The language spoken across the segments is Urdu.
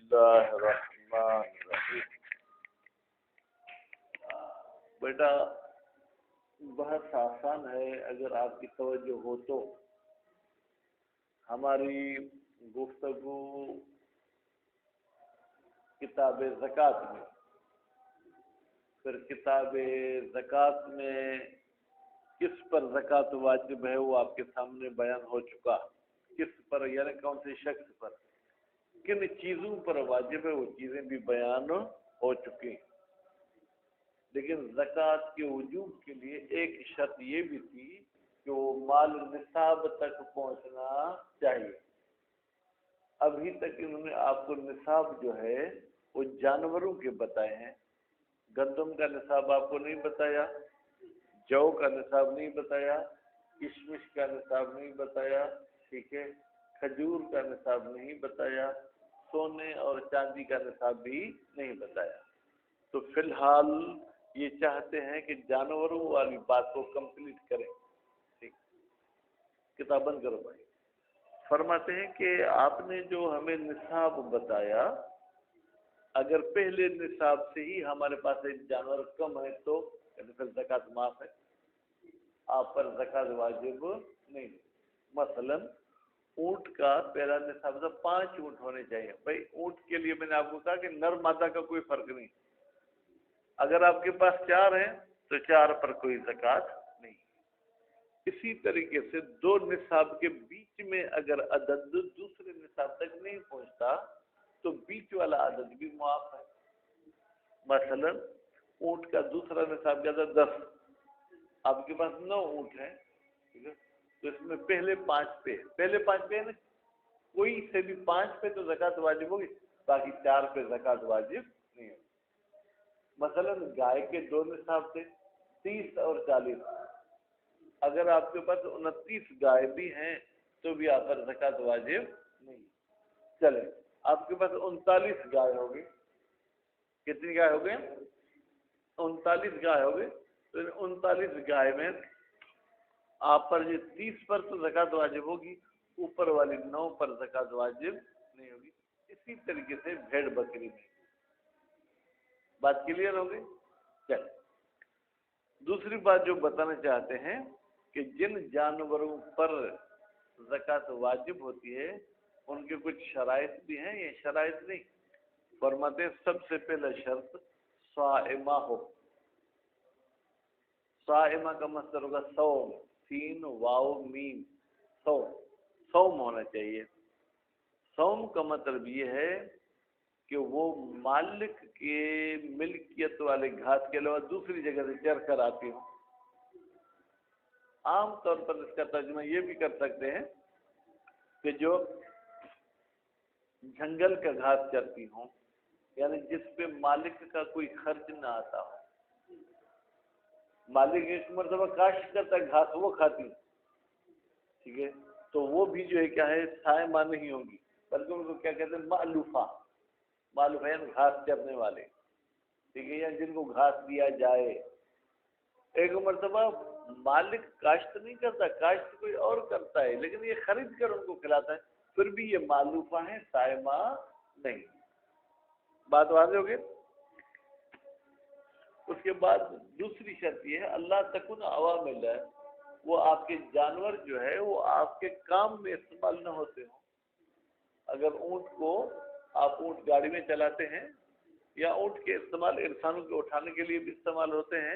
اللہ الرحمن الرحیم۔ بیٹا بہت آسان ہے، اگر آپ کی توجہ ہو تو ہماری گفتگو کتاب زکوٰۃ میں، پھر کتاب زکوٰۃ میں کس پر زکوٰۃ واجب ہے وہ آپ کے سامنے بیان ہو چکا۔ کس پر یعنی کون سے شخص پر، کن چیزوں پر واجب ہے وہ چیزیں بھی بیان ہو چکی۔ لیکن زکوٰۃ کے وجوب کے لیے ایک شرط یہ بھی تھی کہ وہ مال نصاب تک پہنچنا چاہیے۔ ابھی تک انہوں نے آپ کو نصاب جو ہے وہ جانوروں کے بتائے ہیں۔ گندم کا نصاب آپ کو نہیں بتایا، جو کا نصاب نہیں بتایا، کشمش کا نصاب نہیں بتایا، ٹھیک ہے، کھجور کا نصاب نہیں بتایا، سونے اور چاندی کا نصاب بھی نہیں بتایا۔ تو فی الحال یہ چاہتے ہیں کہ جانوروں والی بات کو کمپلیٹ کریں۔ ٹھیک، کتاب بند کرو بھائی۔ فرماتے ہیں کہ آپ نے جو ہمیں نصاب بتایا، اگر پہلے نصاب سے ہی ہمارے پاس ایک جانور کم ہے تو پھر زکوٰۃ معاف ہے، آپ پر زکوٰۃ واجب نہیں۔ مثلا اونٹ کا پہلا نصاب تھا 5 اونٹ ہونے چاہیے۔ بھائی اونٹ کے لیے میں نے آپ کو کہا کہ نر مادہ کا کوئی فرق نہیں، اگر آپ کے پاس 4 ہیں تو 4 پر کوئی زکوٰۃ نہیں۔ اسی طریقے سے 2 نصاب کے بیچ میں اگر عدد دوسرے نصاب تک نہیں پہنچتا تو بیچ والا عدد بھی معاف ہے۔ مثلا اونٹ کا دوسرا نصاب کیا تھا 10، آپ کے پاس 9 اونٹ ہیں، ٹھیک ہے، تو اس میں پہلے 5 پہ نا، کوئی سے بھی 5 پہ تو زکوٰۃ واجب ہوگی، باقی 4 پہ زکوٰۃ واجب نہیں ہوگی۔ مثلا گائے کے 2 نصاب تھے 30 اور 40، اگر آپ کے پاس 29 گائے بھی ہیں تو بھی آپ پر زکوٰۃ واجب نہیں۔ چلے آپ کے پاس 39 گائے ہو گئی، کتنی گائے ہو گئے؟ 39 گائے ہو گئے، تو 39 گائے میں آپ پر یہ 30 پر تو زکوٰۃ واجب ہوگی، اوپر والی 9 پر زکوٰۃ واجب نہیں ہوگی۔ اسی طریقے سے بھیڑ بکری میں بات کلیئر ہو گئی۔ چل دوسری بات جو بتانا چاہتے ہیں کہ جن جانوروں پر زکوٰۃ واجب ہوتی ہے ان کے کچھ شرائط بھی ہیں، یہ شرائط نہیں۔ فرماتے ہیں سب سے پہلا شرط صائمہ ہو۔ صائمہ کا مصدر ہوگا صوم، سین واو میم، صوم ہونا چاہیے۔ صوم کا مطلب یہ ہے کہ وہ مالک کے ملکیت والے گھاس کے علاوہ دوسری جگہ سے چر کر آتی ہوں۔ عام طور پر اس کا ترجمہ یہ بھی کر سکتے ہیں کہ جو جنگل کا گھاس چرتی ہوں، یعنی جس پہ مالک کا کوئی خرچ نہ آتا ہو۔ مالک ایک مرتبہ کاشت کرتا ہے گھاس وہ کھاتی، ٹھیک ہے، تو وہ بھی جو ہے کیا ہے صائمہ نہیں ہوگی، بلکہ ان کو کیا کہتے ہیں مألوفہ یعنی گھاس چرنے والے، ٹھیک ہے، یا جن کو گھاس دیا جائے۔ ایک مرتبہ مالک کاشت نہیں کرتا، کاشت کوئی اور کرتا ہے، لیکن یہ خرید کر ان کو کھلاتا ہے، پھر بھی یہ مألوفہ ہے، صائمہ نہیں۔ بات واضح ہو گئی؟ اس کے بعد دوسری شرط یہ ہے اللہ تکن عوامل ہے، وہ آپ کے جانور جو ہے وہ آپ کے کام میں استعمال نہ ہوتے ہوں۔ اگر اونٹ کو آپ اونٹ گاڑی میں چلاتے ہیں، یا اونٹ کے استعمال انسانوں کے اٹھانے کے لیے بھی استعمال ہوتے ہیں،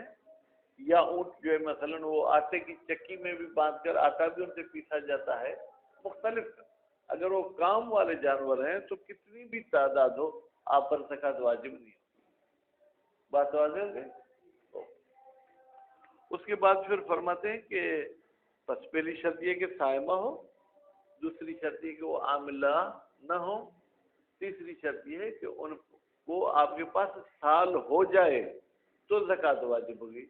یا اونٹ جو ہے مثلا وہ آٹے کی چکی میں بھی باندھ کر آٹا بھی ان سے پیسا جاتا ہے، مختلف۔ اگر وہ کام والے جانور ہیں تو کتنی بھی تعداد ہو آپ پر زکوٰۃ واجب نہیں ہوتی۔ بات واضح ہو گئی؟ اس کے بعد پھر فرماتے ہیں کہ بس پہلی شرط یہ کہ صائمہ ہو، دوسری شرط یہ کہ وہ عاملہ نہ ہو، تیسری شرط یہ ہے کہ ان کو آپ کے پاس سال ہو جائے تو زکوٰۃ واجب ہوگی۔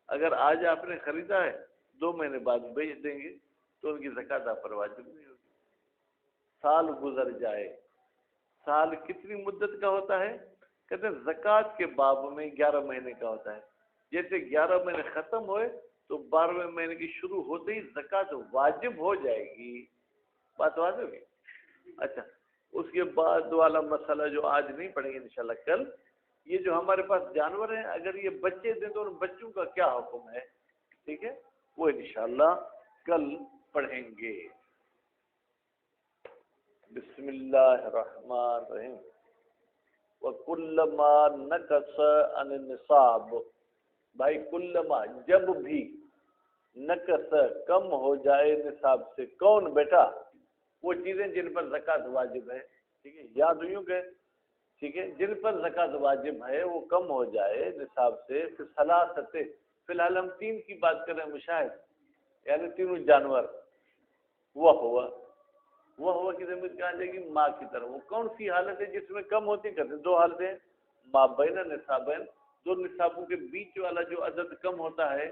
اگر آج آپ نے خریدا ہے 2 مہینے بعد بیچ دیں گے تو ان کی زکوٰۃ آپ پر واجب نہیں ہوگی۔ سال گزر جائے، سال کتنی مدت کا ہوتا ہے؟ کہتے ہیں زکوٰۃ کے باب میں 11 مہینے کا ہوتا ہے۔ جیسے 11 مہینے ختم ہوئے تو 12ویں مہینے کی شروع ہوتے ہی زکوٰۃ واجب ہو جائے گی۔ بات واضح ہوگی؟ اچھا، اس کے بعد والا مسئلہ جو آج نہیں پڑھیں گے انشاءاللہ کل، یہ جو ہمارے پاس جانور ہیں اگر یہ بچے دیں تو ان بچوں کا کیا حکم ہے، ٹھیک ہے، وہ انشاءاللہ کل پڑھیں گے۔ بسم اللہ الرحمن الرحیم۔ وَكُلَّمَا نَقَصَ عَنِ النِّصَابِ، بھائی کلما جب بھی نقص کم ہو جائے نصاب سے، کون بیٹا؟ وہ چیزیں جن پر زکوٰۃ واجب ہے، ٹھیک ہے، یاد یوں کہ ٹھیک ہے، جن پر زکوٰۃ واجب ہے وہ کم ہو جائے نصاب سے، پھر ثلاثت، فی الحال ہم تین کی بات کر رہے ہیں مشاہد، یعنی تینوں جانور، وہ ہوا کی ضمیر کہاں جائے گی؟ ماں کی طرف۔ وہ کون سی حالت ہے جس میں کم ہوتی کرتے؟ دو حالتیں، ما بین نصابین، دو نصابوں کے بیچ والا جو عدد کم ہوتا ہے،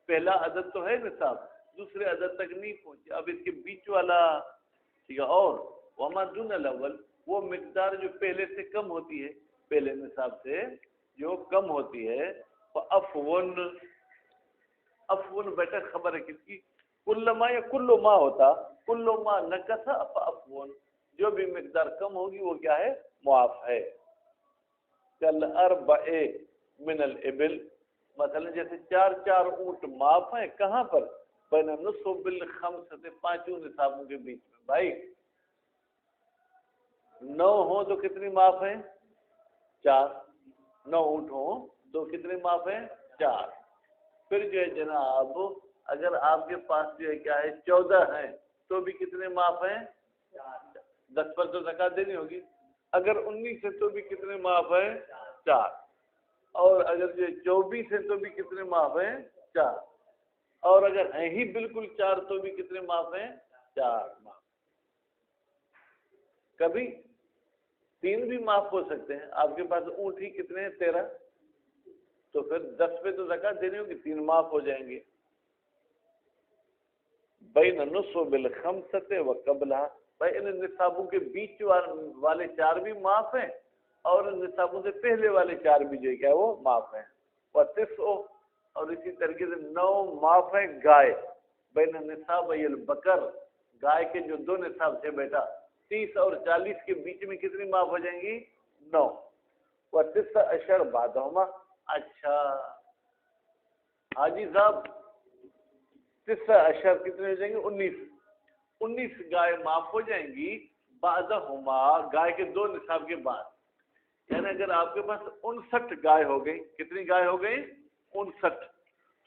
پہلا عدد تو ہے نصاب، دوسرے عدد تک نہیں پہنچے، اب اس کے بیچ والا، ٹھیک ہے، اور وما دون الاول، وہ مقدار جو پہلے سے کم ہوتی ہے، پہلے نصاب سے جو کم ہوتی ہے، فعفون، افون بیٹا خبر ہے کس کی؟ کلما یا کلو ما ہوتا، کلو ما نقص فعفون، جو بھی مقدار کم ہوگی وہ کیا ہے؟ معاف ہے۔ کل اربع من الابل، مثلا جیسے چار چار اونٹ معاف ہیں، کہاں پر؟ بین النصف بالخمسۃ، پانچوں نصابوں کے بیچ میں۔ بھائی 9 ہوں تو کتنی معاف ہیں؟ 4، 9 اونٹ ہوں تو کتنے معاف ہیں؟ 4۔ پھر جو ہے جناب اگر آپ کے پاس جو ہے کیا ہے 14 ہیں تو بھی کتنے معاف ہیں؟ 10 پر تو زکوٰۃ دینی ہوگی۔ اگر 19 ہے تو بھی کتنے معاف ہیں؟ 4۔ اور اگر جو 24 ہے تو بھی کتنے معاف ہیں؟ 4۔ اور اگر ہیں ہی بالکل 4 تو بھی کتنے معاف ہیں؟ 4 معاف۔ کبھی 3 بھی معاف ہو سکتے ہیں، آپ کے پاس اونٹ ہی کتنے ہیں؟ 13، تو پھر 10 پہ تو زکوٰۃ دینی ہوگی، 3 معاف ہو جائیں گے۔ بین النصف بالخمسۃ وقبلها، بھائی ان نصابوں کے بیچ والے 4 بھی معاف ہیں اور ان نصابوں سے پہلے والے 4 بھی جو ہے کیا وہ معاف ہیں۔ وتسع، اور اسی طریقے سے 9 معاف ہیں گائے، بین النصاب البقر، گائے کے جو 2 نصاب تھے بیٹا، 30 اور 40 کے بیچ میں کتنی معاف ہو جائیں گی؟ 9۔ وتسع عشر بعدہما، اچھا حاجی صاحب 9 عشر کتنے ہو جائیں گے؟ 19 گائے معاف ہو جائیں گی بعدہما، گائے کے 2 نصاب کے بعد، یعنی اگر آپ کے پاس 59 گائے ہو گئی، کتنی گائے ہو گئی؟ 59،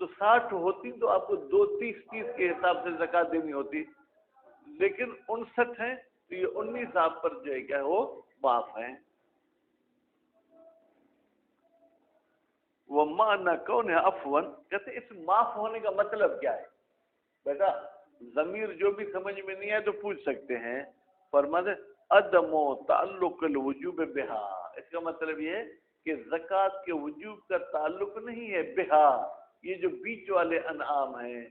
تو 60 ہوتی تو آپ کو 2 30 کے حساب سے زکوٰۃ دینی ہوتی، لیکن 59 ہیں تو یہ 19 آپ پر جو ہے کیا وہ معاف ہیں۔ وہ معنی کون ہے عفون، کہتے اس معاف ہونے کا مطلب کیا ہے؟ بیٹا ضمیر جو بھی سمجھ میں نہیں آئے تو پوچھ سکتے ہیں۔ فرماتے عدم تعلق الوجوب بہا، اس کا مطلب یہ ہے کہ زکوٰۃ کے وجوب کا تعلق نہیں ہے بہا، یہ جو بیچ والے انعام ہیں،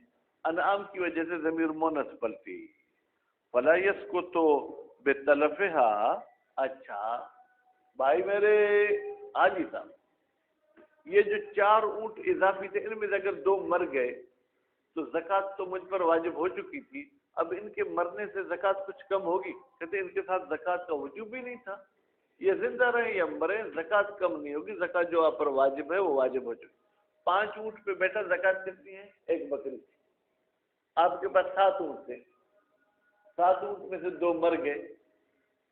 انعام کی وجہ سے ضمیر مونس پلتی، فلا یسکت بتلفہا۔ اچھا بھائی میرے حاجی صاحب، یہ جو 4 اونٹ اضافی تھے ان میں سے اگر 2 مر گئے تو زکوٰۃ تو مجھ پر واجب ہو چکی تھی، اب ان کے مرنے سے زکوٰۃ کچھ کم ہوگی؟ کہتے ان کے ساتھ زکوٰۃ کا وجوب بھی نہیں تھا، یہ زندہ رہیں یا مریں زکوٰۃ کم نہیں ہوگی، زکوٰۃ جو آپ پر واجب ہے وہ واجب ہو چکی۔ 5 اونٹ پہ بیٹا زکوٰۃ کتنی ہے؟ 1 بکری، آپ کے پاس 7 اونٹ تھے، 7 اونٹ میں سے 2 مر گئے،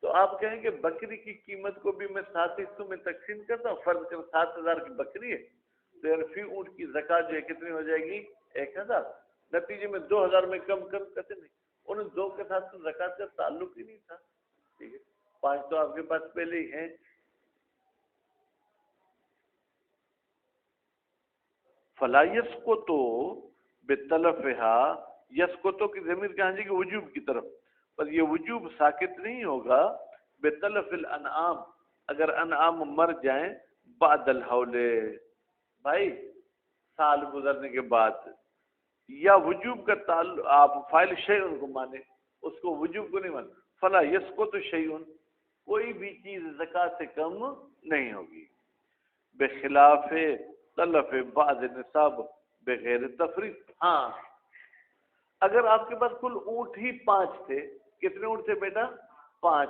تو آپ کہیں کہ بکری کی قیمت کو بھی میں 7 حصوں میں تقسیم کرتا ہوں، فرض کر 7000 کی بکری ہے تو یعنی فی اونٹ کی زکوٰۃ جو ہے کتنی ہو جائے گی؟ 1000، نتیجے میں 2000 میں کم کرتے نہیں، ان 2 کے ساتھ تو زکوٰۃ کا تعلق ہی نہیں تھا، ٹھیک ہے، 5 تو آپ کے پاس پہلے ہی ہیں۔ فلا یسقط بتلفہا، یسقط کی ضمیر کہاں جائے گی؟ وجوب کی طرف، پر یہ وجوب ساکت نہیں ہوگا بتلف الانعام، اگر انعام مر جائیں بعد الحول، بھائی سال گزرنے کے بعد، یا وجوب کا تعلق آپ فاعل شیء کو مانے، اس کو وجوب کو نہیں مانے، فلا یسقط شیء، کوئی بھی چیز زکوٰۃ سے کم نہیں ہوگی، بخلاف تلف بعض نصاب بغیر تفریق۔ ہاں اگر آپ کے پاس کل اونٹ ہی 5 تھے، کتنے اونٹ تھے بیٹا؟ 5،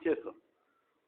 600।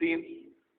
3,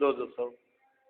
200।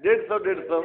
150।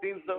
300,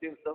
300।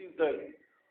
301।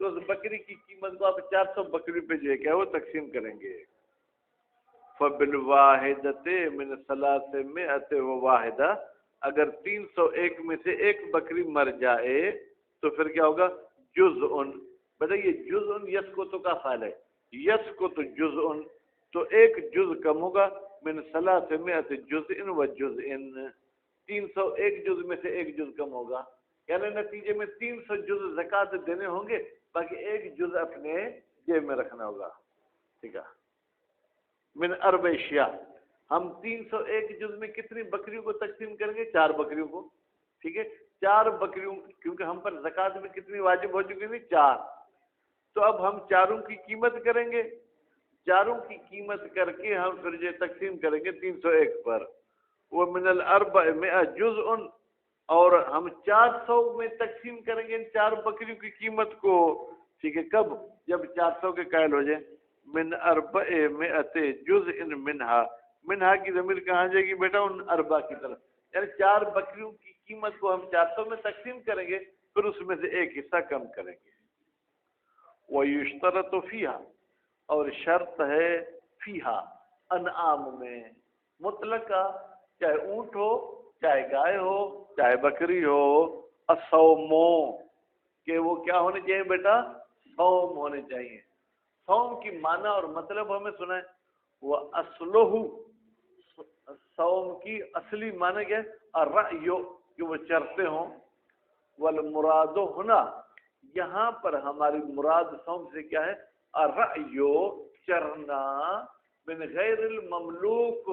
تو اس بکری کی قیمت کو آپ 400 بکری پہ جو ہے کیا وہ تقسیم کریں گے. فبالواحدۃ من ثلاثمائۃ وواحدہ، اگر 301 میں سے ایک بکری مر جائے تو پھر کیا ہوگا؟ جزء. بتائیے جزء یسقط کا فعل ہے، یسقط جزء تو ایک جز کم ہوگا، من 300 جزء وجزء، 301 جز میں سے ایک جز کم ہوگا، یعنی نتیجے میں 300 جز زکوٰۃ دینے ہوں گے، باقی ایک جز اپنے جیب میں رکھنا ہوگا. ٹھیک ہے. من اربع اشیاء، ہم 301 جز میں کتنی بکریوں کو تقسیم کریں گے؟ 4 بکریوں کو. ٹھیک ہے. 4 بکریوں، کیونکہ ہم پر زکوٰۃ میں کتنی واجب ہو چکی تھی؟ 4. تو اب ہم چاروں کی قیمت کریں گے، چاروں کی قیمت کر کے ہم پھر یہ تقسیم کریں گے 301 پر. وہ من ال400 جزء، اور ہم 400 میں تقسیم کریں گے ان 4 بکریوں کی قیمت کو. ٹھیک ہے. کب؟ جب 400 کے قائل ہو جائیں. من 400 جزء منہا کی ضمیر کہاں جائے گی بیٹا؟ ان اربع کی طرف، یعنی 4 بکریوں کی قیمت کو ہم 400 میں تقسیم کریں گے، پھر اس میں سے ایک حصہ کم کریں گے. وَيُشْتَرَطُ فِيهَا، اور شرط ہے فیہا انعام میں، مطلقہ، چاہے اونٹ ہو، چاہے گائے ہو، چاہے بکری ہو، الصوم، کہ وہ کیا ہونے چاہیے بیٹا؟ صوم ہونے چاہیے. صوم کی معنی اور مطلب ہمیں سنا ہے. وہ اصلہ، صوم کی اصلی معنی کیا ہے؟ الرعی، کہ وہ چرتے ہوں. والمراد ہونا، یہاں پر ہماری مراد صوم سے کیا ہے؟ الرعی، چرنا، من غیر المملوک،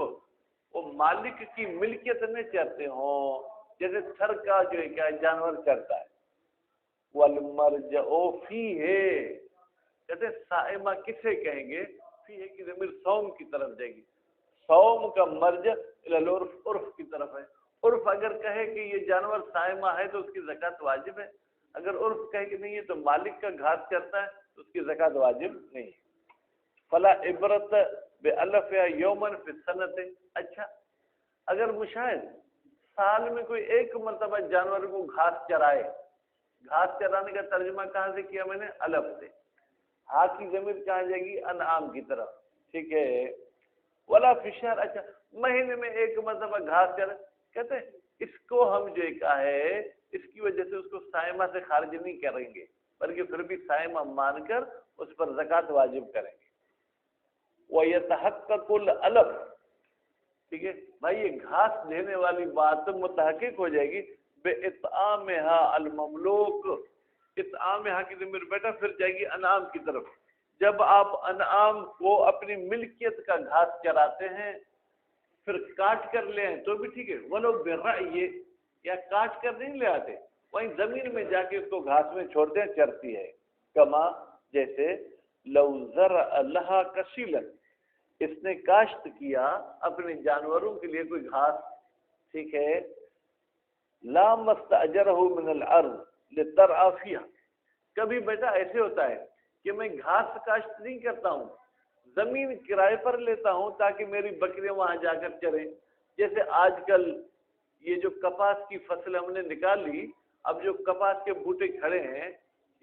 وہ مالک کی ملکیت میں چرتے ہوں، جیسے تھر کا جو ہے کیا جانور چرتا ہے. والمرجع فیہ، کہتے سائمہ کسے کہیں گے؟ فیہ کی ضمیر صوم کی طرف جائے گی. صوم کا مرجع العرف، عرف کی طرف ہے. عرف اگر کہے کہ یہ جانور سائمہ ہے تو اس کی زکوٰۃ واجب ہے، اگر عرف کہے کہ نہیں ہے تو مالک کا گھاس چرتا ہے تو اس کی زکوٰۃ واجب نہیں ہے. فلا عبرت بألف یوما فی السنۃ. اچھا، اگر مشاہد سال میں کوئی ایک مرتبہ جانور کو گھاس چرائے، گھاس چرانے کا ترجمہ کہاں سے کیا میں نے؟ الف سے. ہا کی ضمیر کہاں جائے گی؟ انعام کی طرف. ٹھیک ہے. ولا فی الشہر، اچھا مہینے میں ایک مرتبہ گھاس چرائے، کہتے ہیں اس کو ہم جو کہا ہے اس کی وجہ سے اس کو سائمہ سے خارج نہیں کریں گے، بلکہ پھر بھی سائمہ مان کر اس پر زکوٰۃ واجب کریں گے. وَيَتَحَقَّقُ الْأَلَفُ، ٹھیک ہے بھائی، یہ گھاس دینے والی بات متحقق ہو جائے گی بِإِطْعَامِهَا الْمَمْلُوكُ. اطعامہا کی ضمیر بیٹا پھر جائے گی انعام کی طرف. جب آپ انعام کو اپنی ملکیت کا گھاس چراتے ہیں پھر کاٹ کر لے آئیں تو بھی ٹھیک ہے، ولو برعی، یا کاٹ کر نہیں لے آتے، وہیں زمین میں جا کے اس کو گھاس میں چھوڑتے ہیں، چرتی ہے. کما، جیسے لو زرع لہا کسیلا، اس نے کاشت کیا اپنے جانوروں کے لیے کوئی گھاس، ٹھیک ہے. لا مستاجرہ من الارض لترعى فیہا، کبھی بیٹا ایسے ہوتا ہے کہ میں گھاس کاشت نہیں کرتا ہوں، زمین کرائے پر لیتا ہوں تاکہ میری بکریاں وہاں جا کر چریں. جیسے آج کل یہ جو کپاس کی فصل ہم نے نکال لی، اب جو کپاس کے بوٹے کھڑے ہیں،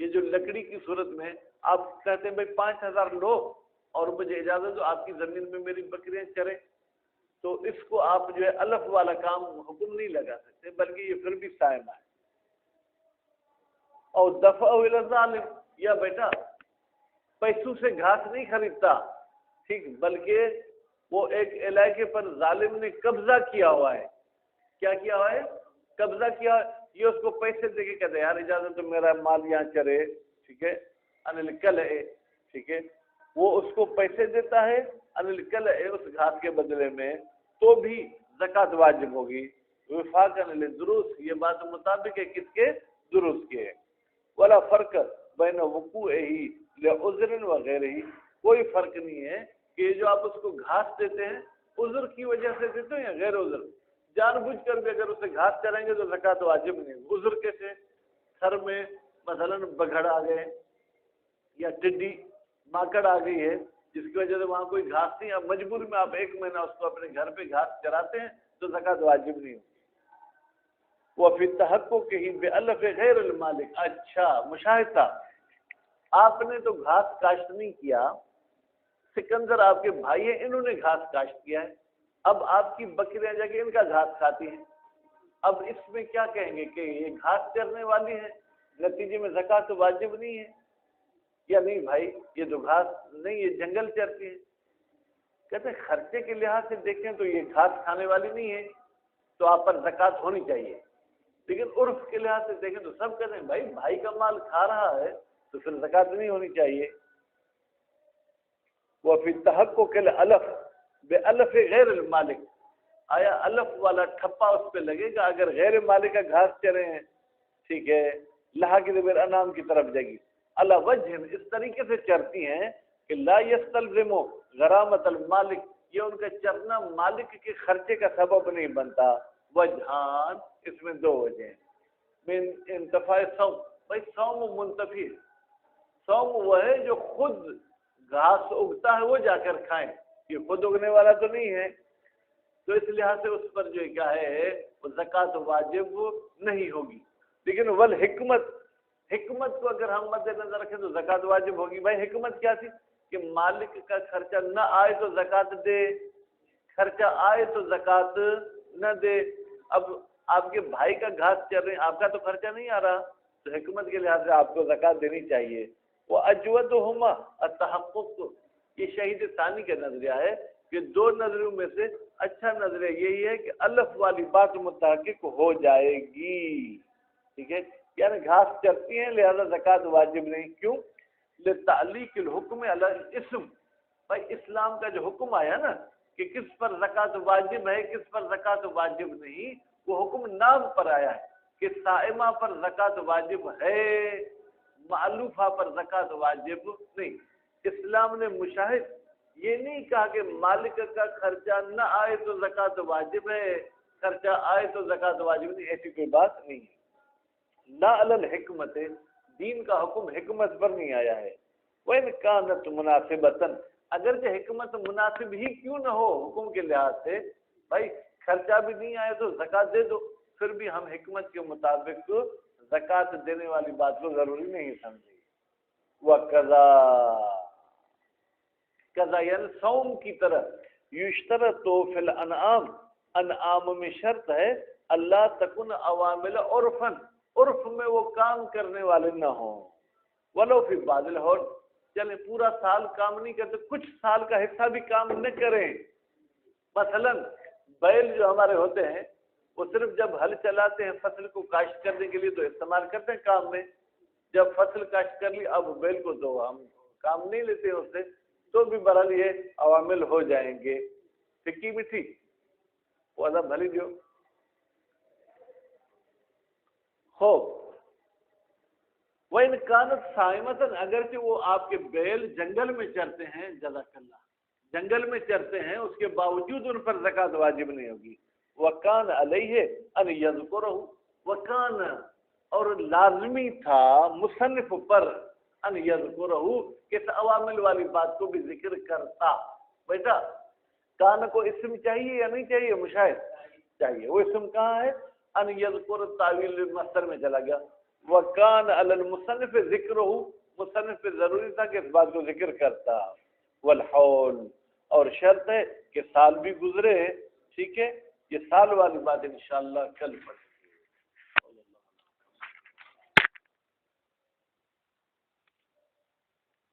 یہ جو لکڑی کی صورت میں آپ کہتے ہیں بھائی 5000 لو اور مجھے اجازت دو آپ کی زمین میں میری بکریاں چریں، تو اس کو آپ جو ہے الف والا کام حکم نہیں لگا سکتے، بلکہ یہ پھر بھی سائمہ ہے. اور دفع الی الظالم، یا بیٹا پیسوں سے گھاس نہیں خریدتا، ٹھیک، بلکہ وہ ایک علاقے پر ظالم نے قبضہ کیا ہوا ہے. کیا کیا ہوا ہے؟ قبضہ کیا. یہ اس کو پیسے دے کے کہتے ہیں یار اجازت تو میرا مال یہاں چرے، ٹھیک ہے، انل کل ہے، ٹھیک ہے، وہ اس کو پیسے دیتا ہے انل کل ہے اس گھاس کے بدلے میں، تو بھی زکوٰۃ واجب ہوگی. وفاقا للدروس، یہ بات مطابق ہے کس کے؟ درست کے. ولا فرق بین وقوعہ لعذر وغیرہ، کوئی فرق نہیں ہے کہ جو آپ اس کو گھاس دیتے ہیں عذر کی وجہ سے دیتے ہیں یا غیر عذر. جان بوجھ کر بھی اگر اسے گھاس چرائیں گے تو زکوٰۃ واجب نہیں. عذر کیسے؟ سر میں مثلا بگھڑ آ گئے یا ٹڈی ماکڑ آ گئی ہے جس کی وجہ سے وہاں کوئی گھاس نہیں، اب مجبور میں آپ 1 مہینہ اس کو اپنے گھر پہ گھاس چراتے ہیں تو زکوٰۃ واجب نہیں ہوتی. وہ فی التحقق ہی بألف غیر المالک. اچھا مشاہدہ، آپ نے تو گھاس کاشت نہیں کیا، سکندر آپ کے بھائی ہیں، انہوں نے گھاس کاشت کیا ہے، اب آپ کی بکریاں جا کے ان کا گھاس کھاتی ہیں، اب اس میں کیا کہیں گے کہ یہ گھاس چرنے والی ہیں، نتیجے میں زکوٰۃ واجب نہیں ہے؟ یا نہیں بھائی یہ تو گھاس نہیں، یہ جنگل چرتی ہے؟ کہتے ہیں خرچے کے لحاظ سے دیکھیں تو یہ گھاس کھانے والی نہیں ہے تو آپ پر زکوٰۃ ہونی چاہیے، لیکن عرف کے لحاظ سے دیکھیں تو سب کہتے ہیں بھائی بھائی کا مال کھا رہا ہے تو پھر زکوٰۃ نہیں ہونی چاہیے۔ وفی تحقق الالف بالف غیر المالک، آیا الف والا ٹھپا اس پہ لگے گا اگر غیر مالک کا گھاس چرے ہیں؟ ٹھیک ہے، لاحق بالانعام کی طرف جائے گی، علی وجہ اس طریقے سے چرتی ہیں کہ لا یستلزم غرامت المالک، یہ ان کا چرنا مالک کے خرچے کا سبب نہیں بنتا۔ وجہان، اس میں دو وجہ ہیں، من انتفاع صوم، بھائی صوم منتفی، صوم وہ ہے جو خود گھاس اگتا ہے وہ جا کر کھائیں، یہ خود اگنے والا تو نہیں ہے، تو اس لحاظ سے اس پر جو کیا ہے وہ زکوٰۃ واجب نہیں ہوگی۔ لیکن والحکمت، حکمت کو اگر ہم مد نظر رکھیں تو زکوٰۃ واجب ہوگی۔ بھائی حکمت کیا تھی کہ مالک کا خرچہ نہ آئے تو زکوٰۃ دے، خرچہ آئے تو زکوٰۃ نہ دے۔ اب آپ کے بھائی کا گھاس چل رہے ہیں، آپ کا تو خرچہ نہیں آ رہا، تو حکمت کے لحاظ سے آپ کو زکوٰۃ دینی چاہیے۔ وہ اجودہما التحقق، یہ شہید ثانی کا نظریہ ہے کہ دو نظریوں میں سے اچھا نظریہ یہی ہے کہ الف والی بات متحقق ہو جائے گی، ٹھیک ہے، یعنی گھاس چرتی ہیں لہذا زکوٰۃ واجب نہیں۔ کیوں؟ لتعلیق الحکم علی الاسم، بھائی اسلام کا جو حکم آیا نا کہ کس پر زکوٰۃ واجب ہے کس پر زکوٰۃ واجب نہیں، وہ حکم نام پر آیا ہے کہ صائمہ پر زکوٰۃ واجب ہے، معلوفہ پر زکوٰۃ واجب نہیں۔ اسلام نے مشاہد یہ نہیں کہا کہ مالک کا خرچہ نہ آئے تو زکوٰۃ واجب ہے، خرچہ آئے تو زکوٰۃ واجب نہیں، ایسی کوئی بات نہیں ہے۔ لا علی الحکمت، دین کا حکم حکمت پر نہیں آیا ہے۔ وَإِنْ كَانَتْ مُنَاسِبَةً، اگرچہ حکمت مناسب ہی کیوں نہ ہو حکم کے لحاظ سے، بھائی خرچہ بھی نہیں آئے تو زکوٰۃ دے دو، پھر بھی ہم حکمت کے مطابق زکوٰۃ دینے والی بات کو ضروری نہیں سمجھے۔ وَقَضَا، قضا یعنی صوم کی طرح، یشترط فی الانعام، انعام میں شرط ہے اللہ تکن عوامل عرفن، عرف میں وہ کام کرنے والے نہ ہوں، ولو فی بعض الحول، چلیں پورا سال کام نہیں کرتے، کچھ سال کا حصہ بھی کام نہ کریں۔ مثلا بیل جو ہمارے ہوتے ہیں وہ صرف جب ہل چلاتے ہیں فصل کو کاشت کرنے کے لیے تو استعمال کرتے ہیں کام میں، جب فصل کاشت کر لی اب بیل کو تو ہم کام نہیں لیتے اس سے، تو بھی برحال یہ عوامل ہو جائیں گے۔ ٹکی بھی تھی وہ ادب بھلی دیو ہو۔ وَإِنْ كَانَتْ صَائِمَةً، اگرچہ وہ آپ کے بیل جنگل میں چرتے ہیں، جزاک اللہ، جنگل میں چرتے ہیں، اس کے باوجود ان پر زکوٰۃ واجب نہیں ہوگی۔ وَكَانَ عَلَيْهِ أَنْ يَذْكُرَهُ، وَكَانَ، اور لازمی تھا مصنف پر، ان یذکرہ، کس عوامل والی بات کو بھی ذکر کرتا۔ بیٹا کان کو اسم چاہیے یا نہیں چاہیے؟ مشاہد چاہیے، وہ اسم کہاں ہے؟ ان یذکر تعویل مصدر میں چلا گیا۔ وکان علی المصنف ذکرہ، مصنف پہ ضروری تھا کہ اس بات کو ذکر کرتا۔ والحول، اور شرط ہے کہ سال بھی گزرے، ٹھیک ہے، یہ سال والی بات انشاءاللہ کل پڑھ